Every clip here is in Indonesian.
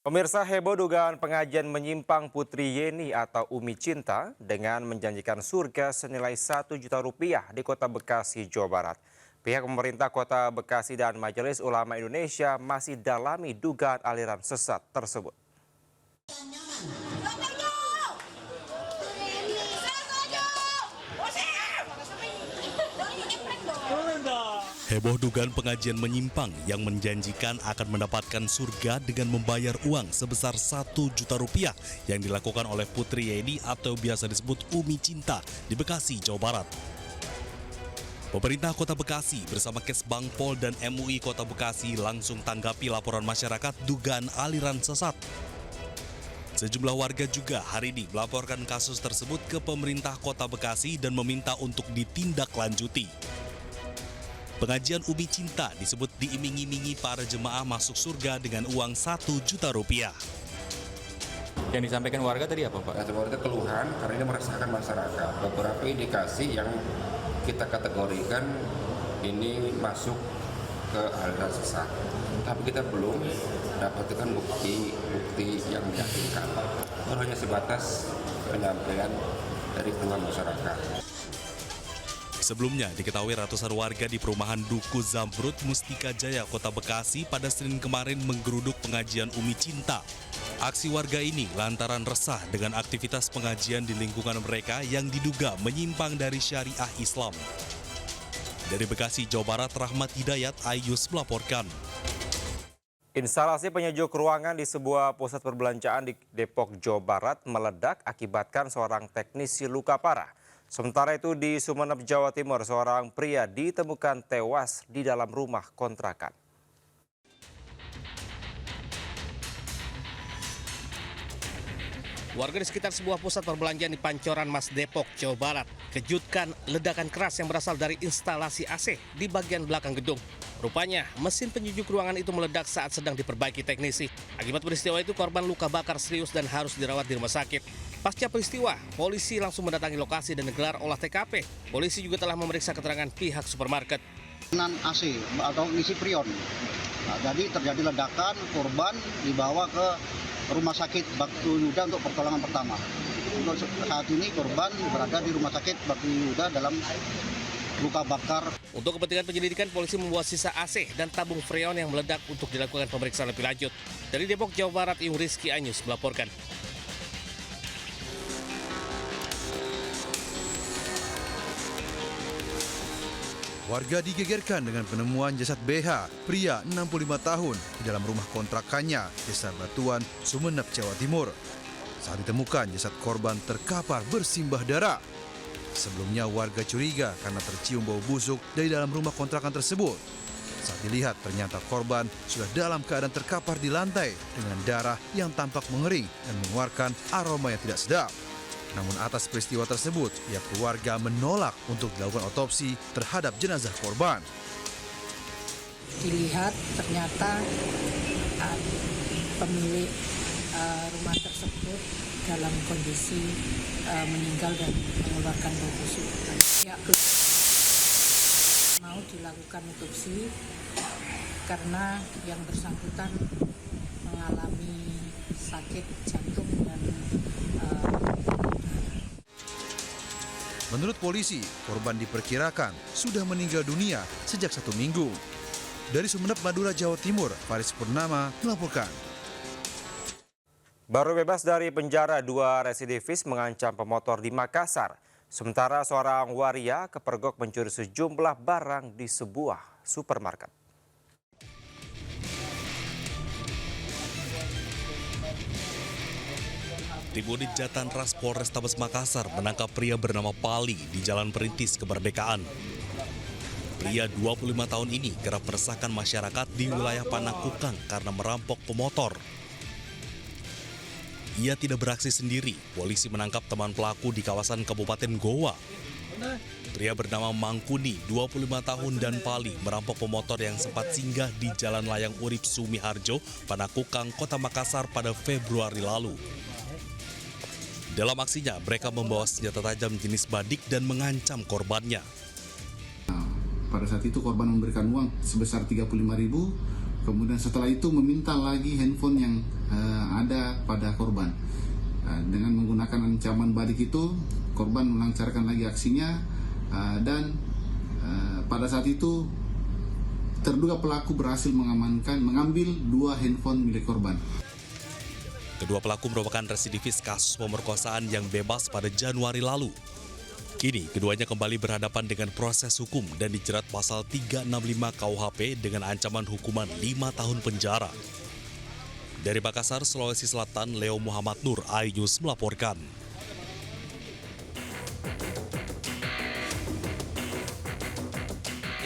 Pemirsa, heboh dugaan pengajian menyimpang Putri Yeni atau Umi Cinta dengan menjanjikan surga senilai 1 juta rupiah di Kota Bekasi, Jawa Barat. Pihak pemerintah Kota Bekasi dan Majelis Ulama Indonesia masih dalami dugaan aliran sesat tersebut. Heboh dugaan pengajian menyimpang yang menjanjikan akan mendapatkan surga dengan membayar uang sebesar 1 juta rupiah yang dilakukan oleh Putri Yeni atau biasa disebut Umi Cinta di Bekasi, Jawa Barat. Pemerintah Kota Bekasi bersama Kesbang Pol dan MUI Kota Bekasi langsung tanggapi laporan masyarakat dugaan aliran sesat. Sejumlah warga juga hari ini melaporkan kasus tersebut ke pemerintah Kota Bekasi dan meminta untuk ditindaklanjuti. Pengajian Umi Cinta disebut diiming-imingi para jemaah masuk surga dengan uang 1 juta rupiah. Yang disampaikan warga tadi apa, Pak? Warga keluhan karena ini meresahkan masyarakat. Beberapa indikasi yang kita kategorikan ini masuk ke aliran sesat. Tapi kita belum dapatkan bukti yang meyakinkan. Baru hanya sebatas penyampaian dari keluhan masyarakat. Sebelumnya diketahui ratusan warga di perumahan Duku Zamrud, Mustika Jaya, Kota Bekasi pada Senin kemarin menggeruduk pengajian Umi Cinta. Aksi warga ini lantaran resah dengan aktivitas pengajian di lingkungan mereka yang diduga menyimpang dari syariah Islam. Dari Bekasi, Jawa Barat, Rahmat Hidayat, Ayus melaporkan. Instalasi penyejuk ruangan di sebuah pusat perbelanjaan di Depok, Jawa Barat meledak akibatkan seorang teknisi luka parah. Sementara itu di Sumeneb, Jawa Timur, seorang pria ditemukan tewas di dalam rumah kontrakan. Warga di sekitar sebuah pusat perbelanjaan di Pancoran Mas, Depok, Jawa Barat kejutkan ledakan keras yang berasal dari instalasi AC di bagian belakang gedung. Rupanya mesin penyejuk ruangan itu meledak saat sedang diperbaiki teknisi. Akibat peristiwa itu korban luka bakar serius dan harus dirawat di rumah sakit. Pasca peristiwa, polisi langsung mendatangi lokasi dan menggelar olah TKP. Polisi juga telah memeriksa keterangan pihak supermarket. AC atau isi prion. Nah, jadi terjadi ledakan, korban dibawa ke Rumah Sakit Bakti Yuda untuk pertolongan pertama. Untuk saat ini korban berada di Rumah Sakit Bakti Yuda dalam luka bakar. Untuk kepentingan penyelidikan, polisi membawa sisa AC dan tabung freon yang meledak untuk dilakukan pemeriksaan lebih lanjut. Dari Depok, Jawa Barat, Yung Rizky Anyus melaporkan. Warga digegerkan dengan penemuan jasad BH, pria 65 tahun, di dalam rumah kontrakannya, Desa Batuan, Sumeneb, Jawa Timur. Saat ditemukan, jasad korban terkapar bersimbah darah. Sebelumnya warga curiga karena tercium bau busuk dari dalam rumah kontrakan tersebut. Saat dilihat, ternyata korban sudah dalam keadaan terkapar di lantai dengan darah yang tampak mengering dan mengeluarkan aroma yang tidak sedap. Namun atas peristiwa tersebut, pihak keluarga menolak untuk dilakukan otopsi terhadap jenazah korban. Dilihat ternyata pemilik rumah tersebut dalam kondisi meninggal dan mengeluarkan bau busuk. Ya, mau dilakukan otopsi karena yang bersangkutan mengalami sakit jantung dan Menurut polisi, korban diperkirakan sudah meninggal dunia sejak 1 minggu. Dari Sumeneb, Madura, Jawa Timur, Faris Purnama melaporkan. Baru bebas dari penjara, 2 residivis mengancam pemotor di Makassar. Sementara seorang waria kepergok mencuri sejumlah barang di sebuah supermarket. Tim Unit Jatan Ras Polrestabes Makassar menangkap pria bernama Pali di Jalan Perintis Kemerdekaan. Pria 25 tahun ini kerap meresahkan masyarakat di wilayah Panakukang karena merampok pemotor. Ia tidak beraksi sendiri, polisi menangkap teman pelaku di kawasan Kabupaten Goa. Pria bernama Mangkuni, 25 tahun dan Pali merampok pemotor yang sempat singgah di Jalan Layang Urip Sumiharjo, Panakukang, Kota Makassar pada Februari lalu. Dalam aksinya, mereka membawa senjata tajam jenis badik dan mengancam korbannya. Pada saat itu korban memberikan uang sebesar 35.000, kemudian setelah itu meminta lagi handphone yang pada korban. Dengan menggunakan ancaman balik itu, korban melancarkan lagi aksinya dan pada saat itu terduga pelaku berhasil mengambil 2 handphone milik korban. Kedua pelaku merupakan residivis kasus pemerkosaan yang bebas pada Januari lalu. Kini, keduanya kembali berhadapan dengan proses hukum dan dijerat pasal 365 KUHP dengan ancaman hukuman 5 tahun penjara. Dari Makassar, Sulawesi Selatan, Leo Muhammad Nur, iNews melaporkan.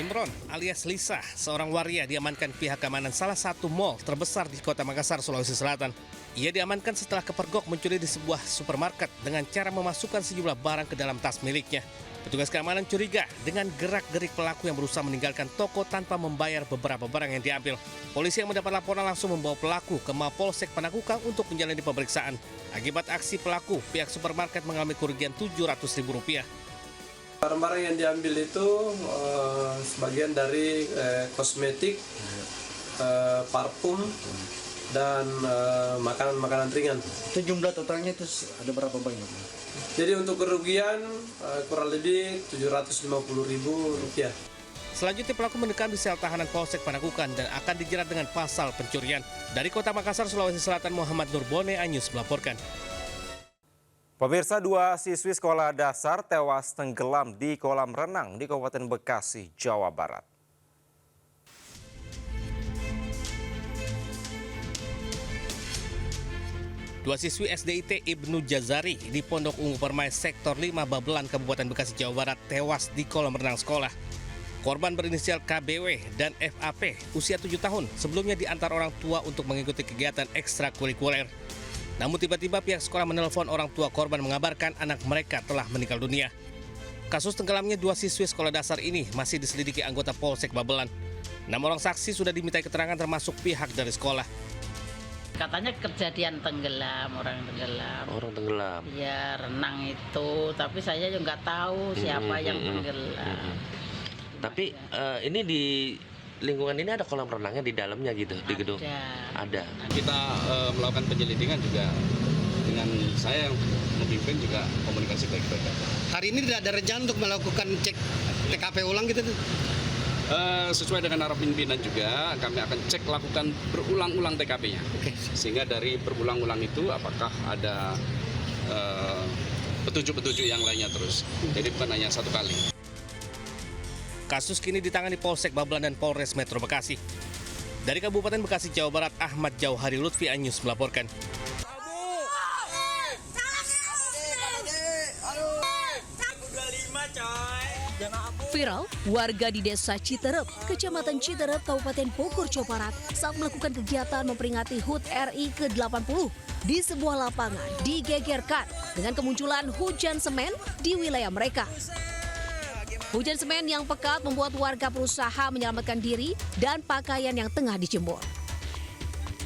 Imron alias Lisa, seorang waria diamankan pihak keamanan salah satu mal terbesar di kota Makassar, Sulawesi Selatan. Ia diamankan setelah kepergok mencuri di sebuah supermarket dengan cara memasukkan sejumlah barang ke dalam tas miliknya. Petugas keamanan curiga dengan gerak-gerik pelaku yang berusaha meninggalkan toko tanpa membayar beberapa barang yang diambil. Polisi yang mendapat laporan langsung membawa pelaku ke Mapolsek Panakukang untuk menjalani pemeriksaan. Akibat aksi pelaku, pihak supermarket mengalami kerugian Rp700.000. Barang-barang yang diambil itu sebagian dari kosmetik, parfum, dan makanan-makanan ringan. Itu jumlah totalnya itu ada berapa banyak? Jadi untuk kerugian kurang lebih Rp750.000. Selanjutnya pelaku mendekam di sel tahanan Polsek Panakukang dan akan dijerat dengan pasal pencurian. Dari kota Makassar, Sulawesi Selatan, Muhammad Nurbone, iNews melaporkan. Pemirsa, 2 siswi sekolah dasar tewas tenggelam di kolam renang di Kabupaten Bekasi, Jawa Barat. Dua siswi SDIT Ibnu Jazari di Pondok Ungu Permai Sektor 5 Babelan, Kabupaten Bekasi, Jawa Barat tewas di kolam renang sekolah. Korban berinisial KBW dan FAP, usia 7 tahun, sebelumnya diantar orang tua untuk mengikuti kegiatan ekstrakurikuler. Namun tiba-tiba pihak sekolah menelpon orang tua korban mengabarkan anak mereka telah meninggal dunia. Kasus tenggelamnya 2 siswi sekolah dasar ini masih diselidiki anggota Polsek Babelan. 6 orang saksi sudah dimintai keterangan termasuk pihak dari sekolah. Katanya kejadian tenggelam, orang tenggelam. Orang tenggelam. Ya renang itu, tapi saya juga nggak tahu siapa yang tenggelam. Tapi ini di lingkungan ini ada kolam renangnya di dalamnya gitu, di gedung? Ada. Kita melakukan penyelidikan juga dengan saya yang memimpin juga komunikasi baik-baik. Hari ini tidak ada rencana untuk melakukan cek TKP ulang gitu tuh? Sesuai dengan arah pimpinan juga, kami akan cek lakukan berulang-ulang TKP-nya. Sehingga dari berulang-ulang itu apakah ada petunjuk-petunjuk yang lainnya terus. Jadi bukan hanya satu kali. Kasus kini ditangani Polsek Babelan dan Polres Metro Bekasi. Dari Kabupaten Bekasi, Jawa Barat, Ahmad Jauhari Lutfi, iNews melaporkan. Viral, warga di Desa Citerep, Kecamatan Citerep, Kabupaten Bogor, Jawa Barat saat melakukan kegiatan memperingati HUT RI ke-80 di sebuah lapangan digegerkan dengan kemunculan hujan semen di wilayah mereka. Hujan semen yang pekat membuat warga berusaha menyelamatkan diri dan pakaian yang tengah dijemur.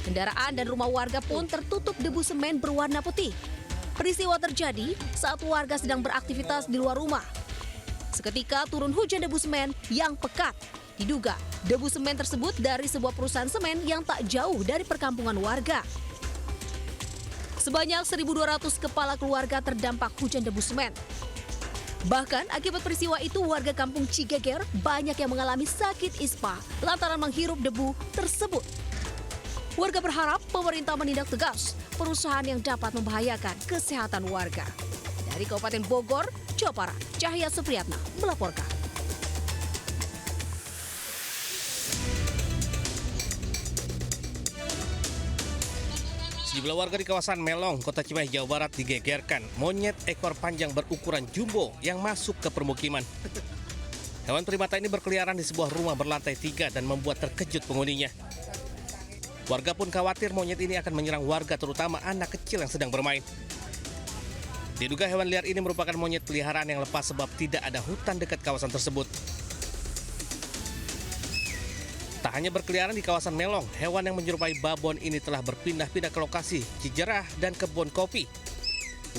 Kendaraan dan rumah warga pun tertutup debu semen berwarna putih. Peristiwa terjadi saat warga sedang beraktivitas di luar rumah. Seketika turun hujan debu semen yang pekat. Diduga debu semen tersebut dari sebuah perusahaan semen yang tak jauh dari perkampungan warga. Sebanyak 1.200 kepala keluarga terdampak hujan debu semen. Bahkan akibat peristiwa itu warga kampung Cigeger banyak yang mengalami sakit ispa lantaran menghirup debu tersebut. Warga berharap pemerintah menindak tegas perusahaan yang dapat membahayakan kesehatan warga. Dari Kabupaten Bogor, Jawa Barat, Cahya Supriyatna melaporkan. Sejumlah warga di kawasan Melong, Kota Cimahi, Jawa Barat digegerkan monyet ekor panjang berukuran jumbo yang masuk ke permukiman. Hewan primata ini berkeliaran di sebuah rumah berlantai 3 dan membuat terkejut penghuninya. Warga pun khawatir monyet ini akan menyerang warga, terutama anak kecil yang sedang bermain. Diduga hewan liar ini merupakan monyet peliharaan yang lepas sebab tidak ada hutan dekat kawasan tersebut. Tak hanya berkeliaran di kawasan Melong, hewan yang menyerupai babon ini telah berpindah-pindah ke lokasi Cijerah dan kebun kopi.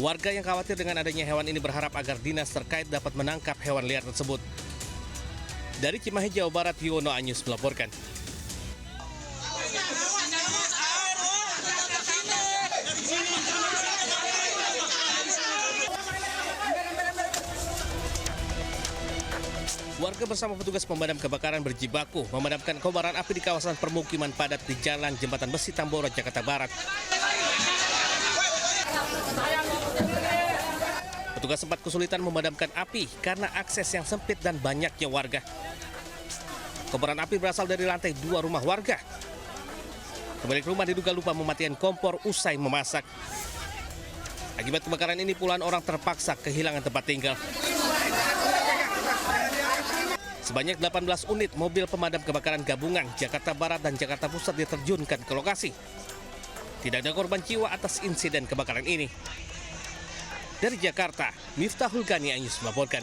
Warga yang khawatir dengan adanya hewan ini berharap agar dinas terkait dapat menangkap hewan liar tersebut. Dari Cimahi, Jawa Barat, Yuwono, iNews melaporkan. Warga bersama petugas pemadam kebakaran berjibaku memadamkan kobaran api di kawasan permukiman padat di Jalan Jembatan Besi Tambora, Jakarta Barat. Petugas sempat kesulitan memadamkan api karena akses yang sempit dan banyaknya warga. Kobaran api berasal dari lantai 2 rumah warga. Pemilik rumah diduga lupa mematikan kompor usai memasak. Akibat kebakaran ini puluhan orang terpaksa kehilangan tempat tinggal. Sebanyak 18 unit mobil pemadam kebakaran gabungan Jakarta Barat dan Jakarta Pusat diterjunkan ke lokasi. Tidak ada korban jiwa atas insiden kebakaran ini. Dari Jakarta, Miftahul Gani Anyus melaporkan.